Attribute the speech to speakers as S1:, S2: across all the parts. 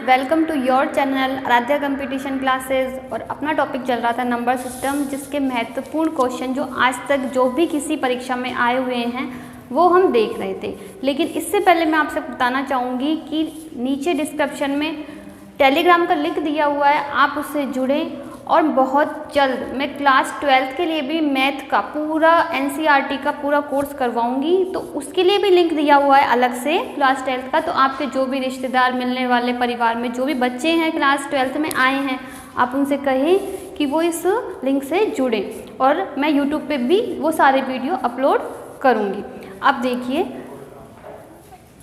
S1: Welcome to your channel Aaradhya competition classes. और अपना topic चल रहा था नंबर सिस्टम, जिसके महत्वपूर्ण क्वेश्चन जो आज तक जो भी किसी परीक्षा में आए हुए हैं वो हम देख रहे थे। लेकिन इससे पहले मैं आपसे बताना चाहूँगी कि नीचे डिस्क्रिप्शन में टेलीग्राम का लिंक दिया हुआ है, आप उससे जुड़ें। और बहुत जल्द मैं क्लास 12th के लिए भी मैथ का पूरा NCERT का पूरा कोर्स करवाऊंगी, तो उसके लिए भी लिंक दिया हुआ है अलग से क्लास 12th का। तो आपके जो भी रिश्तेदार, मिलने वाले, परिवार में जो भी बच्चे हैं क्लास 12th में आए हैं, आप उनसे कहें कि वो इस लिंक से जुड़ें। और मैं यूट्यूब पे भी वो सारे वीडियो अपलोड करूँगी। अब देखिए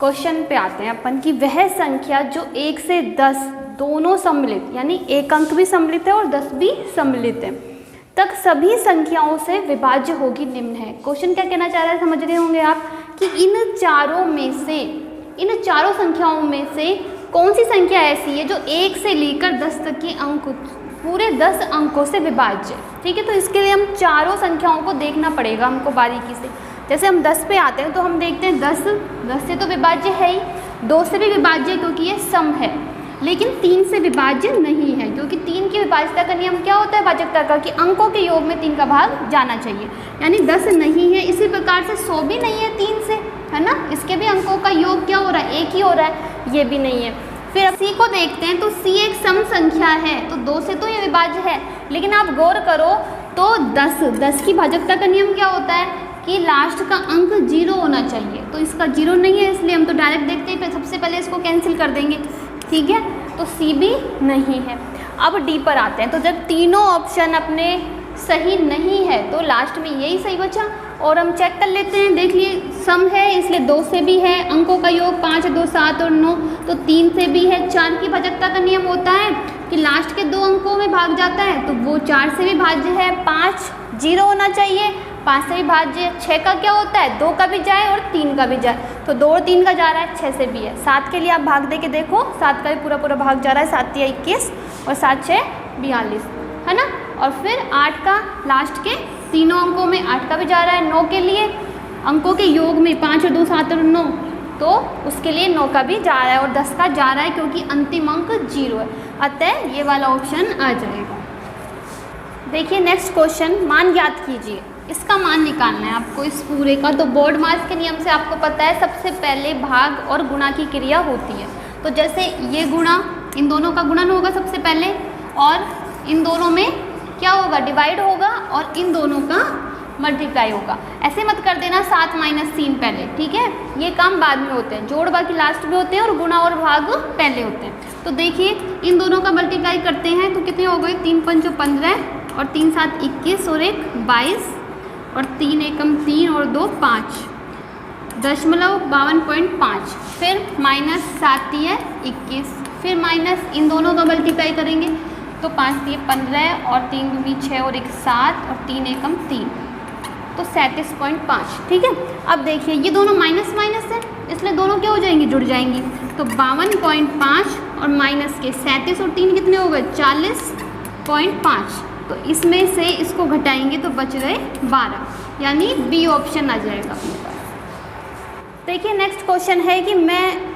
S1: क्वेश्चन पे आते हैं अपन कि वह संख्या जो 1 से 10 दोनों सम्मिलित, यानी 1 अंक भी सम्मिलित है और 10 भी सम्मिलित है, तक सभी संख्याओं से विभाज्य होगी निम्न है। क्वेश्चन क्या कहना चाह रहा है, समझ रहे होंगे आप कि इन चारों संख्याओं में से कौन सी संख्या ऐसी है जो 1 से लेकर 10 तक के अंक पूरे 10 अंकों से विभाज्य है। ठीक है, तो इसके लिए हम चारों संख्याओं को देखना पड़ेगा हमको बारीकी से। जैसे हम 10 पे आते हैं तो हम देखते हैं 10 से तो विभाज्य है ही, 2 से भी विभाज्य है क्योंकि ये सम है, लेकिन 3 से विभाज्य नहीं है क्योंकि 3 की विभाज्यता का नियम क्या होता है भाजकता का, कि अंकों के योग में 3 का भाग जाना चाहिए, यानी 10 नहीं है। इसी प्रकार से 100 भी नहीं है 3 से, है ना, इसके भी अंकों का योग क्या हो रहा है, 1 ही हो रहा है, ये भी नहीं है। फिर अब C को देखते हैं तो C एक सम संख्या है, तो 2 से तो ये विभाज्य है, लेकिन आप गौर करो तो 10 की भाजकता का नियम क्या होता है कि लास्ट का अंक 0 होना चाहिए, तो इसका 0 नहीं है, इसलिए हम तो डायरेक्ट देखते हैं, फिर सबसे पहले इसको कैंसिल कर देंगे। ठीक है, तो C भी नहीं है। अब D पर आते हैं, तो जब तीनों ऑप्शन अपने सही नहीं है तो लास्ट में यही सही बचा। और हम चेक कर लेते हैं, देख लिए सम है इसलिए 2 से भी है, अंकों का योग 5, 2, 7 और 9, तो 3 से भी है। 4 की भाजकता का नियम होता है कि लास्ट के 2 अंकों में भाग जाता है, तो वो 4 से भी भाज्य है। 5 0 होना चाहिए, 5 से भी भाज्य। 6 का क्या होता है, 2 का भी जाए और 3 का भी जाए, तो 2 और 3 का जा रहा है, 6 से भी है। 7 के लिए आप भाग दे के देखो, 7 का भी पूरा भाग जा रहा है, 7 या 21 और 7 6 42, है ना। और फिर 8 का लास्ट के तीनों अंकों में 8 का भी जा रहा है। 9 के लिए अंकों के योग में 5 और 2 7 और 9, तो उसके लिए 9 का भी जा रहा है और 10 का जा रहा है क्योंकि अंतिम अंक 0 है, अतः ये वाला ऑप्शन आ जाएगा। देखिए नेक्स्ट क्वेश्चन, मान ज्ञात कीजिए। इसका मान निकालना है आपको इस पूरे का। तो बोर्ड मास के नियम से आपको पता है सबसे पहले भाग और गुणा की क्रिया होती है। तो जैसे ये गुणा, इन दोनों का गुणन होगा सबसे पहले, और इन दोनों में क्या होगा, डिवाइड होगा, और इन दोनों का मल्टीप्लाई होगा। ऐसे मत कर देना 7 - 3 पहले, ठीक है, ये काम बाद में होते हैं, जोड़ बाकी लास्ट में होते हैं और गुणा और भाग पहले होते हैं। तो देखिए इन दोनों का मल्टीप्लाई करते हैं तो कितने हो गए, 3 × 5 = 15 और 3 × 7 = 21 और 1 = 22 और 3 × 1 = 3 और 2 = 5, 52.5। फिर -7 × 21, फिर माइनस इन दोनों का मल्टीप्लाई करेंगे तो 5 × 3 = 15 और 3 × 2 = 6 और 1 = 7 और 3 × 1 = 3, तो 37.5। ठीक है, अब देखिए ये दोनों माइनस है, इसलिए दोनों क्या हो जाएंगी, जुड़ जाएंगी। तो 52.5 और माइनस के 37 और 3 कितने हो गए, 40.5। तो इसमें से इसको घटाएंगे तो बच रहे 12, यानी बी ऑप्शन आ जाएगा अपने पास। देखिए नेक्स्ट क्वेश्चन है कि मैं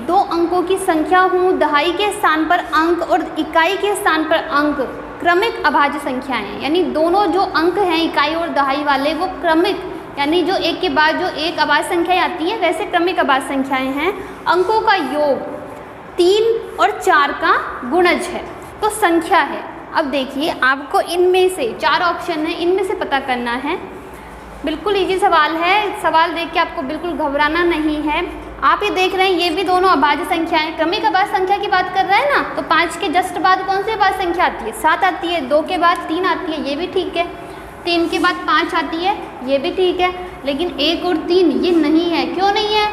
S1: 2 अंकों की संख्या हूँ, दहाई के स्थान पर अंक और इकाई के स्थान पर अंक क्रमिक अभाज्य संख्याएं हैं, यानी दोनों जो अंक हैं इकाई और दहाई वाले वो क्रमिक, यानी जो एक के बाद जो एक अभाज्य संख्याएं आती हैं वैसे क्रमिक अभाज्य संख्याएं हैं। अंकों का योग 3 और 4 का गुणज है, तो संख्या है। अब देखिए आपको इनमें से 4 ऑप्शन है, इनमें से पता करना है। बिल्कुल इजी सवाल है, सवाल देख के आपको बिल्कुल घबराना नहीं है। आप ये देख रहे हैं ये भी दोनों अभाज्य संख्याएं, क्रमिक अभाज्य संख्या की बात कर रहे हैं ना, तो 5 के जस्ट बाद कौन सी अभाज्य संख्या आती है, 7 आती है। 2 के बाद 3 आती है, ये भी ठीक है। 3 के बाद 5 आती है, ये भी ठीक है। लेकिन 1 और 3 ये नहीं है, क्यों नहीं है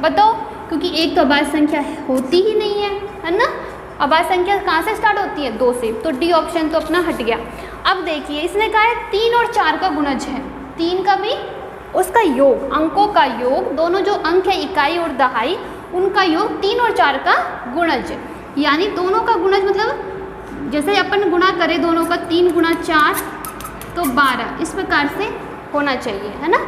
S1: बताओ, क्योंकि 1 तो अभाज्य संख्या होती ही नहीं है ना। अभाज्य संख्या कहाँ से स्टार्ट होती है, 2 से, तो डी ऑप्शन तो अपना हट गया। अब देखिए इसने कहा है 3 और 4 का गुणज है, 3 का भी उसका योग, अंकों का योग, दोनों जो अंक है इकाई और दहाई उनका योग 3 और 4 का गुणज, यानी दोनों का गुणज मतलब जैसे अपन गुणा करें दोनों का 3 × 4 तो 12, इस प्रकार से होना चाहिए, है ना।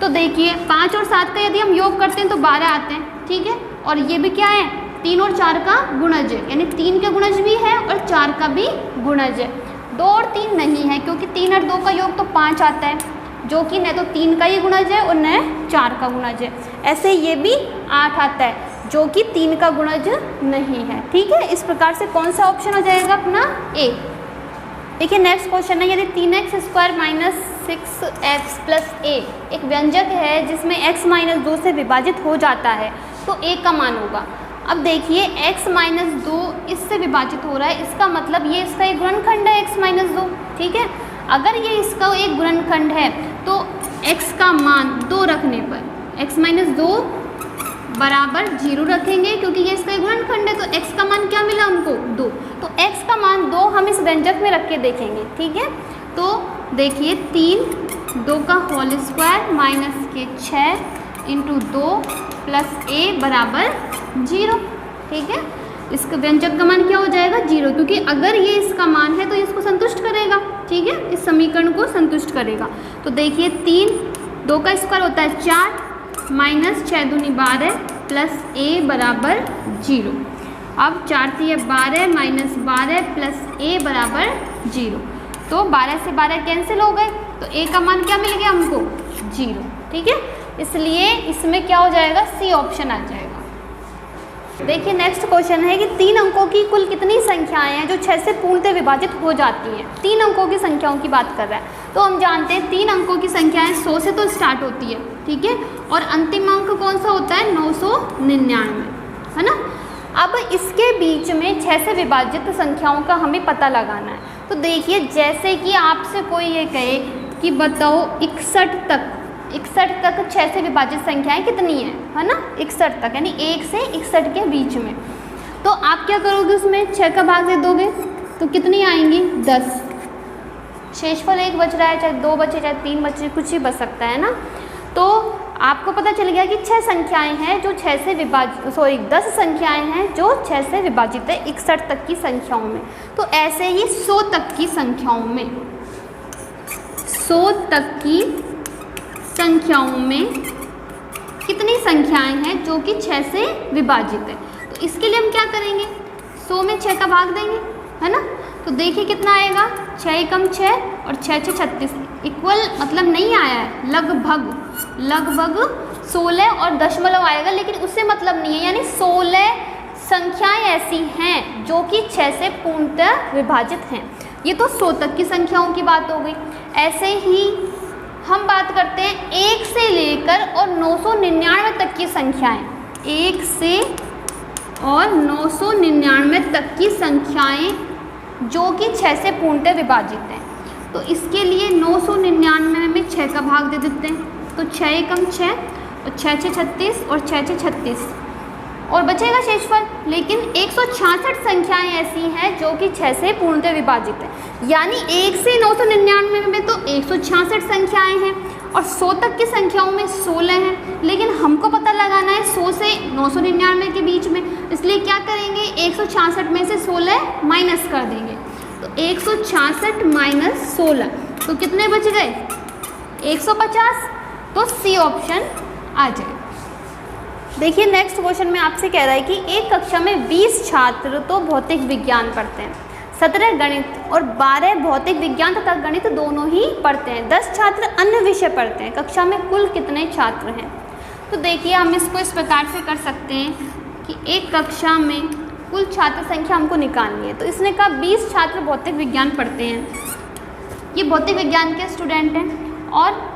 S1: तो देखिए 5 और 7 का यदि हम योग करते हैं तो 12 आते हैं, ठीक है। और ये भी क्या है, 3 और 4 का गुणज है, यानी 3 का गुणज भी है और 4 का भी गुणज है। 2 और 3 नहीं है, क्योंकि 3 और 2 का योग तो 5 आता है, जो कि न तो 3 का ही गुणज है और न 4 का गुणज है। ऐसे ये भी 8 आता है, जो कि 3 का गुणज नहीं है। ठीक है, इस प्रकार से कौन सा ऑप्शन हो जाएगा अपना ए। देखिए नेक्स्ट क्वेश्चन है, यदि 3x² - 6x + a एक व्यंजक है जिसमें x - 2 से विभाजित हो जाता है, तो a का मान होगा। अब देखिए x - 2 इससे विभाजित हो रहा है, इसका मतलब ये इसका एक गुणनखंड है x - 2। ठीक है, अगर ये इसका एक गुणनखंड है तो x का मान 2 रखने पर x - 2 बराबर 0 रखेंगे, क्योंकि ये इसका एक गुणनखंड है। तो x का मान क्या मिला हमको 2, तो x का मान 2 हम इस व्यंजक में रख के देखेंगे। ठीक है, तो देखिए 3 2 का होल स्क्वायर माइनस के 6 इंटू 2 प्लस a बराबर 0। ठीक है, इसका व्यंजक का मान क्या हो जाएगा 0, क्योंकि अगर ये इसका मान है तो ये इसको संतुष्ट करेगा। ठीक है, इस समीकरण को संतुष्ट करेगा। तो देखिए 3 2 का स्क्वायर होता है 4 माइनस 6 दूनी 12 प्लस a बराबर 0। अब 4 3 12 माइनस 12 प्लस a बराबर 0। तो 12 से 12 कैंसिल हो गए, तो a का मान क्या मिल गया हमको 0। ठीक है, इसलिए इसमें क्या हो जाएगा सी ऑप्शन आ जाएगा। देखिए नेक्स्ट क्वेश्चन है कि 3 अंकों की कुल कितनी संख्याएं हैं जो 6 से पूर्णतः विभाजित हो जाती हैं। 3 अंकों की संख्याओं की बात कर रहा है, तो हम जानते हैं 3 अंकों की संख्याएं 100 से तो स्टार्ट होती है। ठीक है, और अंतिम अंक कौन सा होता है 999, है ना। अब इसके बीच में 6 से विभाजित संख्याओं का हमें पता लगाना है। तो देखिए जैसे कि आपसे कोई ये कहे कि बताओ 61 तक 6 से विभाजित संख्याएं कितनी है ना, 61 तक, यानी 1 से 61 के बीच में। तो आप क्या करोगे, उसमें 6 का भाग दे दोगे तो कितनी आएंगी 10। शेषफल 1 बच रहा है, चाहे 2 बचे चाहे 3 बचे, कुछ ही बच सकता है ना। तो आपको पता चल गया कि 6 संख्याएं हैं जो 6 से विभाजित 10 संख्याएं हैं जो 6 से विभाजित है 61 तक की संख्याओं में। तो ऐसे ही 100 तक की संख्याओं में 100 तक की संख्याओं में कितनी संख्याएं हैं जो कि 6 से विभाजित है। तो इसके लिए हम क्या करेंगे, 100 में 6 का भाग देंगे, है ना। तो देखिए कितना आएगा, 6 एकम 6 और 6 6 36 इक्वल, मतलब नहीं आया है, लगभग 16 और दशमलव आएगा, लेकिन उससे मतलब नहीं है, यानी 16 संख्याएं ऐसी हैं जो कि 6 से पूर्णतः विभाजित हैं। ये तो 100 तक की संख्याओं की बात हो गई। ऐसे ही हम बात करते हैं 1 से लेकर और 999 तक की संख्याएं, 1 से और 999 तक की संख्याएं जो कि 6 से पूर्णतः विभाजित हैं। तो इसके लिए 999 में 6 का भाग दे देते हैं, तो 6 एकम 6 और 6 6 36 और 6 6 36 और बचेगा शेषफल। लेकिन 166 संख्याएं ऐसी हैं जो कि 6 से पूर्णतः विभाजित है, यानी 1 से 999 में तो 166 संख्याएं हैं और 100 तक की संख्याओं में 16 हैं, लेकिन हमको पता लगाना है 100 से 999 के बीच में, इसलिए क्या करेंगे 166 में से 16 माइनस कर देंगे। तो 166 माइनस 16 तो कितने बच गए 150। तो सी ऑप्शन आ जाए। देखिए नेक्स्ट क्वेश्चन में आपसे कह रहा है कि एक कक्षा में 20 छात्र तो भौतिक विज्ञान पढ़ते हैं, 17 गणित और 12 भौतिक विज्ञान तथा गणित दोनों ही पढ़ते हैं, 10 छात्र अन्य विषय पढ़ते हैं। कक्षा में कुल कितने छात्र हैं। तो देखिए हम इसको इस प्रकार से कर सकते हैं कि एक कक्षा में कुल छात्र संख्या हमको निकालनी है। तो इसने कहा 20 छात्र भौतिक विज्ञान पढ़ते हैं, ये भौतिक विज्ञान के स्टूडेंट हैं और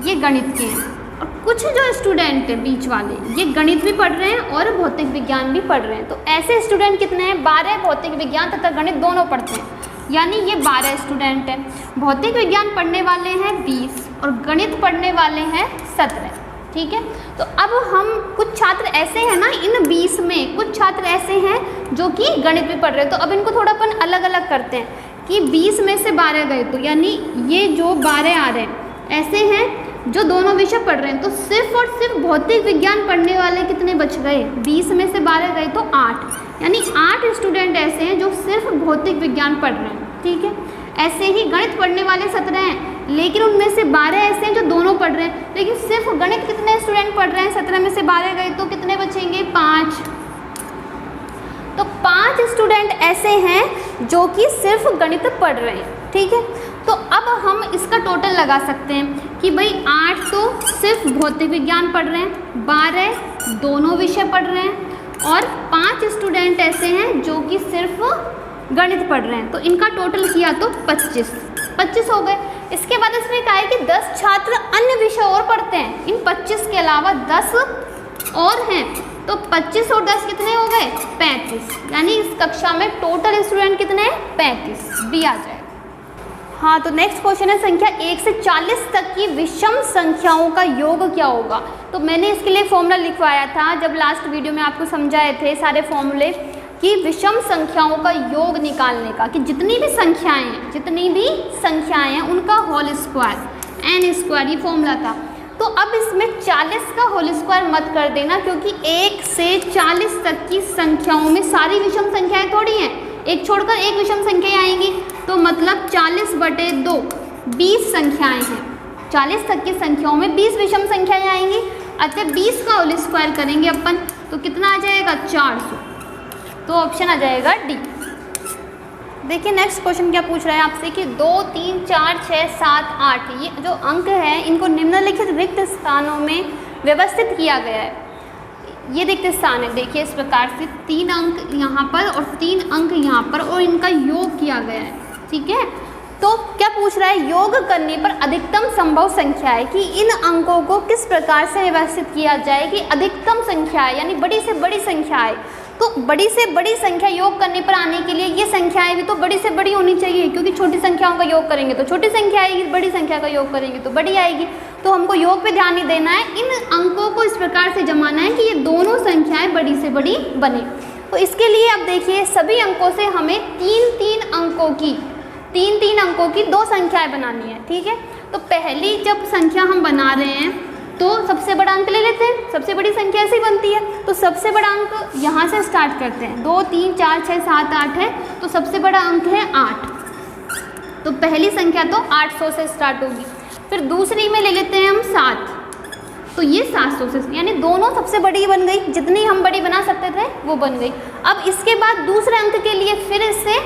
S1: ये गणित के हैं, और कुछ जो स्टूडेंट हैं बीच वाले ये गणित भी पढ़ रहे हैं और भौतिक विज्ञान भी पढ़ रहे हैं। तो ऐसे स्टूडेंट कितने हैं 12 भौतिक विज्ञान तथा गणित दोनों पढ़ते हैं, यानी ये 12 स्टूडेंट हैं। भौतिक विज्ञान पढ़ने वाले हैं 20 और गणित पढ़ने वाले हैं 17। ठीक है, तो अब हम कुछ छात्र ऐसे हैं ना, इन 20 में कुछ छात्र ऐसे हैं जो कि गणित भी पढ़ रहे हैं। तो अब इनको थोड़ा अपन अलग अलग करते हैं कि 20 में से 12 गए, तो यानी ये जो 12 आ रहे हैं ऐसे हैं जो दोनों विषय पढ़ रहे हैं। तो सिर्फ और सिर्फ भौतिक विज्ञान पढ़ने वाले कितने बच गए, 20 में से 12 गए तो 8, यानी 8 स्टूडेंट ऐसे हैं जो सिर्फ भौतिक विज्ञान पढ़ रहे हैं। ठीक है, ऐसे ही गणित पढ़ने वाले 17 हैं, लेकिन उनमें से 12 ऐसे हैं जो दोनों पढ़ रहे हैं। लेकिन सिर्फ गणित कितने स्टूडेंट पढ़ रहे हैं, 17 में से 12 गए तो कितने बचेंगे 5, तो 5 स्टूडेंट ऐसे हैं जो कि सिर्फ गणित पढ़ रहे हैं, ठीक है। तो अब हम इसका टोटल लगा सकते हैं कि भाई 8 तो सिर्फ भौतिक विज्ञान पढ़ रहे हैं, 12 दोनों विषय पढ़ रहे हैं और 5 स्टूडेंट ऐसे हैं जो कि सिर्फ गणित पढ़ रहे हैं। तो इनका टोटल किया तो 25 हो गए। इसके बाद इसमें कहा है कि 10 छात्र अन्य विषय और पढ़ते हैं, इन 25 के अलावा 10 और हैं, तो 25 और 10 कितने हो गए 35, यानी इस कक्षा में टोटल स्टूडेंट कितने हैं 35, बी आ जाएगा। हाँ, तो नेक्स्ट क्वेश्चन है संख्या 1 से 40 तक की विषम संख्याओं का योग क्या होगा। तो मैंने इसके लिए फॉर्मूला लिखवाया था जब लास्ट वीडियो में आपको समझाए थे सारे फॉर्मूले कि विषम संख्याओं का योग निकालने का, कि जितनी भी संख्याएं हैं उनका होल स्क्वायर n स्क्वायर, ये फॉर्मूला था। तो अब इसमें 40 का होल स्क्वायर मत कर देना, क्योंकि 1 से 40 तक की संख्याओं में सारी विषम संख्याएं थोड़ी हैं, एक छोड़कर एक विषम संख्या आएंगी। तो मतलब 40/2 20 संख्याएं हैं, 40 तक की संख्याओं में 20 विषम संख्याएं आएंगी। अतः 20 का होल स्क्वायर करेंगे अपन तो कितना आ जाएगा 400, तो ऑप्शन आ जाएगा डी। देखिए नेक्स्ट क्वेश्चन क्या पूछ रहा है आपसे कि 2, 3, 4, 6, 7, 8 ये जो अंक हैं इनको निम्नलिखित रिक्त स्थानों में व्यवस्थित किया गया है। ये रिक्त स्थान है, देखिए इस प्रकार से 3 अंक यहाँ पर और 3 अंक यहाँ पर और इनका योग किया गया है, ठीक है। तो क्या पूछ रहा है, योग करने पर अधिकतम संभव संख्या है कि इन अंकों को किस प्रकार से व्यवस्थित किया जाए कि अधिकतम संख्या है, यानी बड़ी से बड़ी संख्या है। तो बड़ी से बड़ी संख्या योग करने पर आने के लिए ये संख्याएं भी तो बड़ी से बड़ी होनी चाहिए, क्योंकि छोटी संख्याओं का योग करेंगे तो छोटी संख्या आएगी, बड़ी संख्या का योग करेंगे तो बड़ी आएगी। तो हमको योग पे ध्यान नहीं देना है, इन अंकों को इस प्रकार से जमाना है कि ये दोनों संख्याएं बड़ी से बड़ी बने। तो इसके लिए अब देखिए सभी अंकों से हमें 3-3 अंकों की 2 संख्याएं बनानी है, ठीक है। तो पहली जब संख्या हम बना रहे हैं तो सबसे बड़ा अंक ले लेते हैं, सबसे बड़ी संख्या ऐसे ही बनती है। तो सबसे बड़ा अंक यहाँ से स्टार्ट करते हैं, 2, 3, 4, 6, 7, 8 है, तो सबसे बड़ा अंक है 8। तो पहली संख्या तो 800 से स्टार्ट होगी। फिर दूसरी में ले लेते हैं हम 7, तो ये 700 से, यानी दोनों सबसे बड़ी बन गई, जितनी हम बड़ी बना सकते थे वो बन गई। अब इसके बाद दूसरे अंक के लिए फिर इससे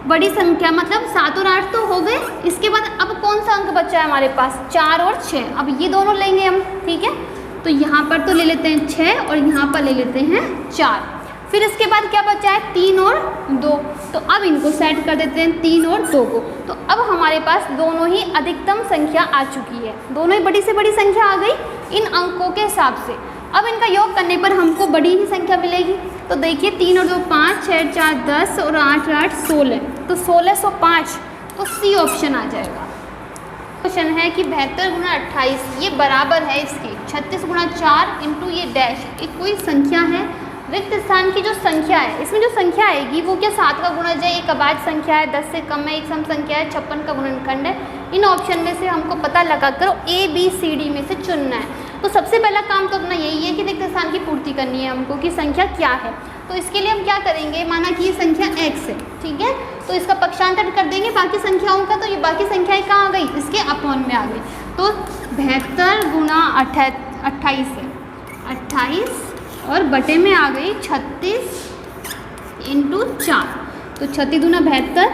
S1: बड़ी संख्या, मतलब 7 और 8 तो हो गए। इसके बाद अब कौन सा अंक बचा है हमारे पास, 4 और 6। अब ये दोनों लेंगे हम, ठीक है। तो यहाँ पर तो ले लेते हैं 6 और यहाँ पर ले लेते हैं 4। फिर इसके बाद क्या बचा है 3 और 2, तो अब इनको सेट कर देते हैं 3 और 2 को। तो अब हमारे पास दोनों ही अधिकतम संख्या आ चुकी है, दोनों ही बड़ी से बड़ी संख्या आ गई इन अंकों के हिसाब से। अब इनका योग करने पर हमको बड़ी ही संख्या मिलेगी। तो देखिए 3 और 2 5, 6, 4 10 और 8, 8 16, तो 1605, तो सी ऑप्शन आ जाएगा। क्वेश्चन है कि 72 गुणा 28 ये बराबर है इसके 36 गुणा 4 इंटू ये डैश, एक कोई संख्या है। रिक्त स्थान की जो संख्या है, इसमें जो संख्या आएगी वो क्या 7 का गुणज है, एक अभाज्य संख्या है, 10 से कम है, एक सम संख्या है, 56 का गुणनखंड है। इन ऑप्शन में से हमको पता लगा कर A, B, C, D में से चुनना है। तो सबसे पहला काम तो अपना यही है कि रिक्त स्थान की पूर्ति करनी है हमको कि संख्या क्या है। तो इसके लिए हम क्या करेंगे, माना कि ये संख्या x है, ठीक है, तो इसका पक्षांतर कर देंगे बाकी संख्याओं का। तो ये बाकी संख्याएं कहाँ आ गई, इसके अपॉन में आ गई। तो 72 गुणा 28 है, 28 और बटे में आ गई 36 इंटू 4, तो 36 दूना 72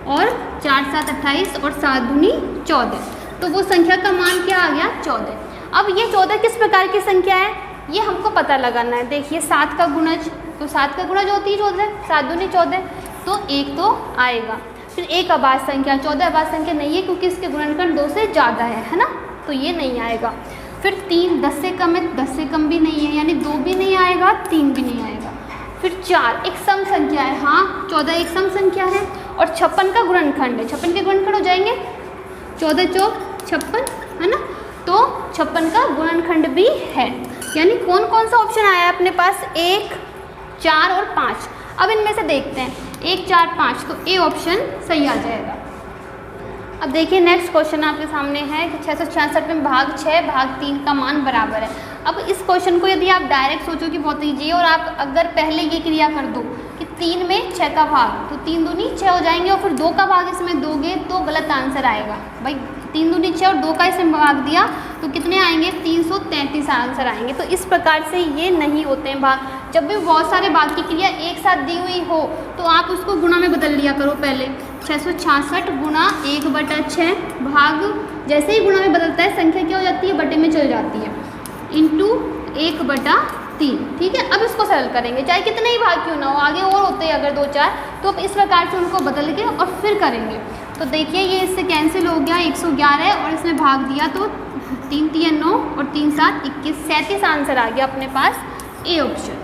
S1: और 4 7 28 और 7 दूनी 14, तो वो संख्या का मान क्या आ गया 14। अब ये 14 किस प्रकार की संख्या है ये हमको पता लगाना है। देखिए 7 का गुणज, तो 7 का गुणज होती है 14, 7 दूनी 14, तो 1 तो आएगा। फिर एक अभाज्य संख्या, 14 अभाज्य संख्या नहीं है क्योंकि इसके गुणनखंड 2 से ज़्यादा है ना, तो ये नहीं आएगा। फिर 3 10 से कम है, 10 से कम भी नहीं है, यानी 2 भी नहीं आएगा, 3 भी नहीं आएगा। फिर 4 एक सम संख्या है, हाँ 14 एक सम संख्या है और 56 का गुणनखंड है, 56 के गुणनखंड हो जाएंगे 14 चौक 56 है ना, तो 56 का गुणनखंड भी है। यानी कौन कौन सा ऑप्शन आया है अपने पास, 1 4 और 5। अब इनमें से देखते हैं 1 4 5, तो ए ऑप्शन सही आ जाएगा। अब देखिए नेक्स्ट क्वेश्चन आपके सामने है कि 666 में भाग 6 भाग 3 का मान बराबर है। अब इस क्वेश्चन को यदि आप डायरेक्ट सोचो कि बहुत ईजी है और आप अगर पहले ये क्रिया कर दो कि 3 में 6 का भाग, तो 3 दूनी 6 हो जाएंगे और फिर 2 का भाग इसमें दोगे तो गलत आंसर आएगा। भाई 3 दूनी 6 और 2 का इसमें भाग दिया तो कितने आएंगे 333 आंसर आएंगे। तो इस प्रकार से ये नहीं होते हैं भाग। जब भी बहुत सारे भाग की क्रिया एक साथ दी हुई हो तो आप उसको गुणा में बदल लिया करो पहले। 666 गुणा 1/6 भाग, जैसे ही गुणा में बदलता है संख्या क्या हो जाती है, बटे में चल जाती है, इंटू 1/3। ठीक है, अब इसको सरल करेंगे, चाहे कितने ही भाग क्यों ना हो, आगे और होते हैं अगर 2-4, तो अब इस प्रकार से उनको बदल के और फिर करेंगे। तो देखिए ये इससे कैंसिल हो गया, 111 है और इसमें भाग दिया तो 3 3 9 और 3 7 21, 37 आंसर आ गया अपने पास, ए ऑप्शन।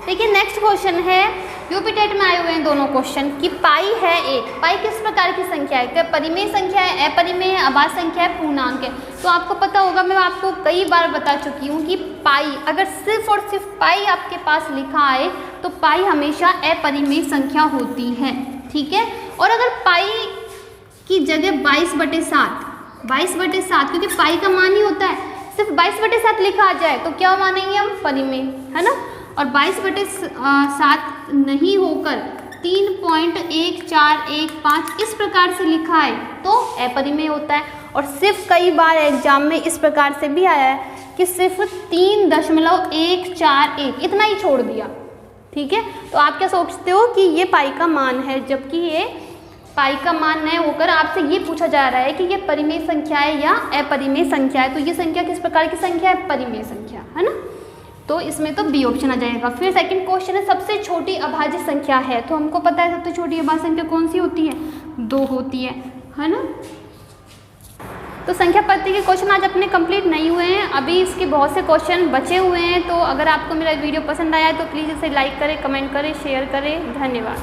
S1: देखिए नेक्स्ट क्वेश्चन है, यूपी टेट में आए हुए हैं दोनों क्वेश्चन कि पाई है 1। पाई किस प्रकार की संख्या है, क्या परिमेय संख्या है, अपरिमेय है, अभाज्य संख्या है, पूर्णांक है। तो आपको पता होगा, मैं आपको कई बार बता चुकी हूँ कि पाई, अगर सिर्फ और सिर्फ पाई आपके पास लिखा आए तो पाई हमेशा अपरिमेय संख्या होती है। ठीक है, और अगर पाई की जगह 22/7, 22/7, क्योंकि पाई का मान ही होता है, सिर्फ 22/7 लिखा आ जाए तो क्या मानेंगे हम, परिमेय, है ना। और 22/7 नहीं होकर 3.1415 इस प्रकार से लिखा है तो अपरिमेय होता है। और सिर्फ कई बार एग्जाम में इस प्रकार से भी आया है कि सिर्फ 3.141 इतना ही छोड़ दिया। ठीक है, तो आप क्या सोचते हो कि ये पाई का मान है, जबकि ये पाई का मान न होकर आपसे ये पूछा जा रहा है कि ये परिमेय संख्या है या अपरिमेय संख्या है। तो ये संख्या किस प्रकार की संख्या है, परिमेय संख्या, है ना। तो इसमें तो बी ऑप्शन आ जाएगा। फिर सेकंड क्वेश्चन है, सबसे छोटी अभाज्य संख्या है। तो हमको पता है सबसे छोटी अभाज्य संख्या कौन सी होती है, 2 होती है ना। तो संख्या पद्धति के क्वेश्चन आज अपने कंप्लीट नहीं हुए हैं, अभी इसके बहुत से क्वेश्चन बचे हुए हैं। तो अगर आपको मेरा वीडियो पसंद आया है तो प्लीज़ इसे लाइक करें, कमेंट करें, शेयर करें। धन्यवाद।